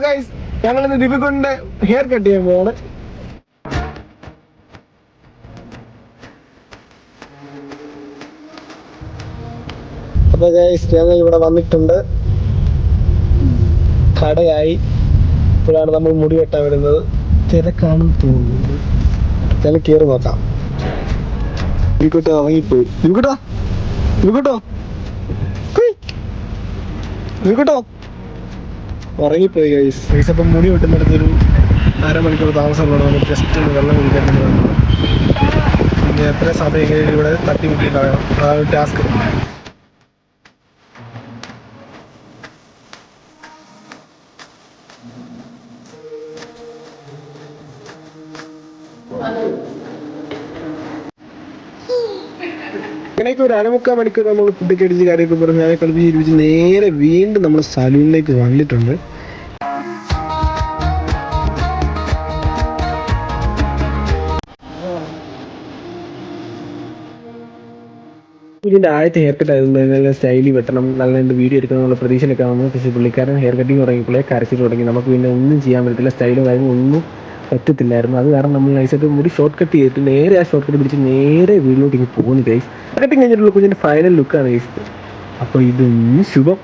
Guys, ഞങ്ങളിന്ന് ദിപികുന്റെ hair cut ചെയ്യാൻ പോവാണ്. അപ്പൊ ഗൈസ്, ഞങ്ങൾ ഇവിടെ വന്നിട്ടുണ്ട്. കടയായി. ഇപ്പോഴാണ് നമ്മൾ മുടി വെട്ടാൻ വരുന്നത്. തിരക്കാണെന്ന് തോന്നുന്നു. ഞങ്ങൾ കയറി നോക്കാം. ദിപികുട്ട ഇറങ്ങിപ്പോയി. ദിപികുട്ടോ ഉറങ്ങിപ്പോയി ഗൈസ്. ഗൈസ് അപ്പം മുടി വെട്ടുന്നിടത്തൊരു അരമണിക്കൂർ താമസമുള്ളത് നമുക്ക് ജസ്റ്റ് ഒന്ന് വെള്ളം കുടിക്കാൻ വേണ്ടി. പിന്നെ എത്ര സമയം ഇവിടെ തട്ടി മുട്ടിയിട്ടുണ്ടാകണം, അതാണ് ടാസ്ക്. അങ്ങനെയൊക്കെ ഒരു 1.25 മണിക്കൂർ നമ്മൾ ഫുഡൊക്കെ അടിച്ച് കാര്യമൊക്കെ പറഞ്ഞ് ഞാൻ കളിപ്പിച്ച് നേരെ വീണ്ടും നമ്മൾ സലൂണിലേക്ക് വന്നിട്ടുണ്ട്. ഇതിൻ്റെ ആദ്യത്തെ ഹെയർ കട്ട് ആയതുകൊണ്ട് നല്ല സ്റ്റൈലി വെട്ടണം, നല്ല വീഡിയോ എടുക്കണം എന്നുള്ള പ്രതീക്ഷയിലൊക്കെ വന്നു. പക്ഷേ പുള്ളിക്കാരൻ ഹെയർ കട്ടിങ് തുടങ്ങിയപ്പോഴേ കരച്ചിൽ തുടങ്ങി. നമുക്ക് പിന്നെ ഒന്നും ചെയ്യാൻ പറ്റത്തില്ല, സ്റ്റൈലും കാര്യങ്ങളും ഒന്നും പറ്റത്തില്ലായിരുന്നു. അത് കാരണം നമ്മൾ നൈസായിട്ട് മുടി ഷോർട്ട് കട്ട് ചെയ്തിട്ട് നേരെ ആ ഷോർട്ട് കട്ട് പിടിച്ച് നേരെ വീട്ടിലോട്ട് പോകുന്നു ഗൈസ്. കട്ടിങ് കഴിഞ്ഞിട്ടുള്ള കുഞ്ഞിൻ്റെ ഫൈനൽ ലുക്കാണ് ഗൈസ്. അപ്പോൾ ഇതൊന്നും ശുഭം.